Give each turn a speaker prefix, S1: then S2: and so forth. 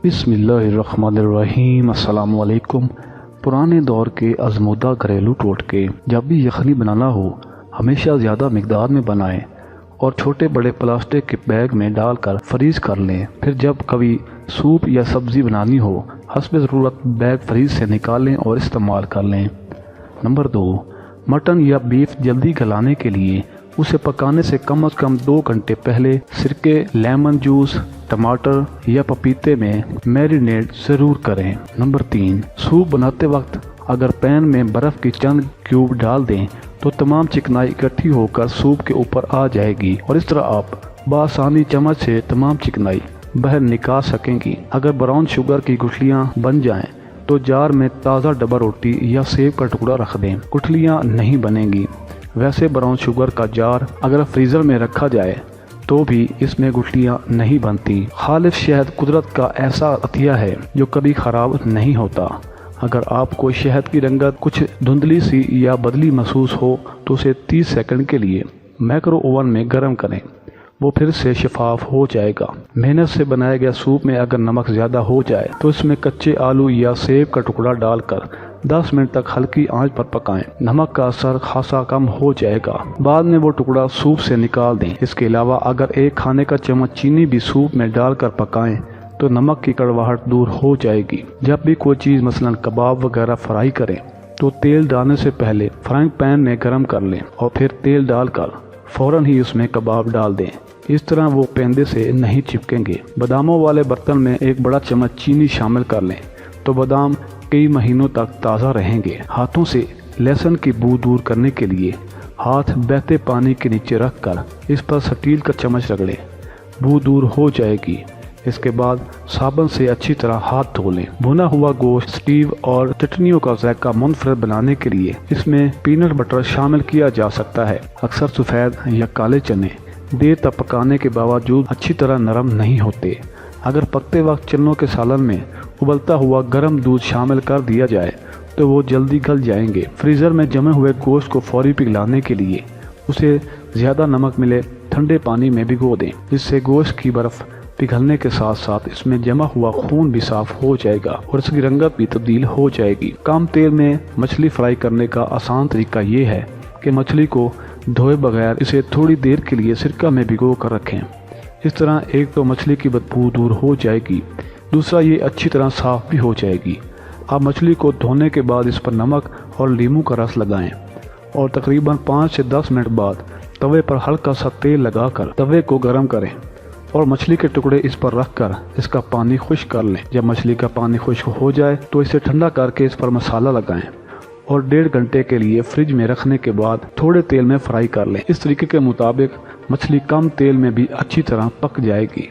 S1: बिस्मिल्लाहिर्रहमानिर्रहीम। अस्सलाम वालेकुम। पुराने दौर के आजमूदा घरेलू टोटके। जब भी यखनी बनाना हो हमेशा ज़्यादा मिकदार में बनाएं और छोटे बड़े प्लास्टिक के बैग में डालकर फ्रीज कर लें। फिर जब कभी सूप या सब्ज़ी बनानी हो हस्ब ज़रूरत बैग फ्रीज से निकालें और इस्तेमाल कर लें। नंबर 2, मटन या बीफ जल्दी गलाने के लिए उसे पकाने से कम 2 घंटे पहले सिरके, लेमन जूस, टमाटर या पपीते में मैरिनेट ज़रूर करें। नंबर 3, सूप बनाते वक्त अगर पैन में बर्फ़ की चंद क्यूब डाल दें तो तमाम चिकनाई इकट्ठी होकर सूप के ऊपर आ जाएगी और इस तरह आप बआसानी चम्मच से तमाम चिकनाई बाहर निकाल सकेंगी। अगर ब्राउन शुगर की गुठलियाँ बन जाएं तो जार में ताज़ा डबा रोटी या सेब का टुकड़ा रख दें, गुठलियाँ नहीं बनेंगी। वैसे ब्राउन शुगर का जार अगर फ्रीज़र में रखा जाए तो भी इसमें गुठलियाँ नहीं बनती। खालिश शहद कुदरत का ऐसा अतिया है जो कभी ख़राब नहीं होता। अगर आपको शहद की रंगत कुछ धुंधली सी या बदली महसूस हो तो उसे 30 सेकंड के लिए माइक्रो ओवन में गर्म करें, वो फिर से शफाफ हो जाएगा। मेहनत से बनाया गया सूप में अगर नमक ज़्यादा हो जाए तो इसमें कच्चे आलू या सेब का टुकड़ा डालकर 10 मिनट तक हल्की आंच पर पकाएं। नमक का असर खासा कम हो जाएगा। बाद में वो टुकड़ा सूप से निकाल दें। इसके अलावा अगर 1 खाने का चम्मच चीनी भी सूप में डालकर पकाएं तो नमक की कड़वाहट दूर हो जाएगी। जब भी कोई चीज़ मसलन कबाब वगैरह फ्राई करें तो तेल डालने से पहले फ्राइंग पैन में गर्म कर लें और फिर तेल डालकर फ़ौरन ही उसमें कबाब डाल दें। इस तरह वो पेंदे से नहीं चिपकेंगे। बादामों वाले बर्तन में 1 बड़ा चम्मच चीनी शामिल कर लें तो बादाम कई महीनों तक ताज़ा रहेंगे। हाथों से लहसुन की बू दूर करने के लिए हाथ बहते पानी के नीचे रखकर इस पर स्टील का चम्मच रगड़ें, बू दूर हो जाएगी। इसके बाद साबुन से अच्छी तरह हाथ धो लें। भुना हुआ गोश्त, स्टीव और चटनियों का जायका मुनफरद बनाने के लिए इसमें पीनट बटर शामिल किया जा सकता है। अक्सर सफ़ेद या काले चने देर तक पकाने के बावजूद अच्छी तरह नरम नहीं होते। अगर पकते वक्त चनों के सालन में उबलता हुआ गर्म दूध शामिल कर दिया जाए तो वो जल्दी गल जाएंगे। फ्रीज़र में जमे हुए गोश्त को फौरी पिघलाने के लिए उसे ज़्यादा नमक मिले ठंडे पानी में भिगो दें, जिससे गोश्त की बर्फ़ पिघलने के साथ साथ इसमें जमा हुआ खून भी साफ हो जाएगा और इसकी रंगत भी तब्दील हो जाएगी। कम तेल में मछली फ्राई करने का आसान तरीका ये है कि मछली को धोए बगैर इसे थोड़ी देर के लिए सिरका में भिगो कर रखें। इस तरह एक तो मछली की बदबू दूर हो जाएगी, दूसरा ये अच्छी तरह साफ़ भी हो जाएगी। आप मछली को धोने के बाद इस पर नमक और नींबू का रस लगाएं और तकरीबन 5 से 10 मिनट बाद तवे पर हल्का सा तेल लगाकर तवे को गर्म करें और मछली के टुकड़े इस पर रखकर इसका पानी खुश्क कर लें। जब मछली का पानी खुश्क हो जाए तो इसे ठंडा करके इस पर मसाला लगाएं और 1.5 घंटे के लिए फ्रिज में रखने के बाद थोड़े तेल में फ्राई कर लें। इस तरीके के मुताबिक मछली कम तेल में भी अच्छी तरह पक जाएगी।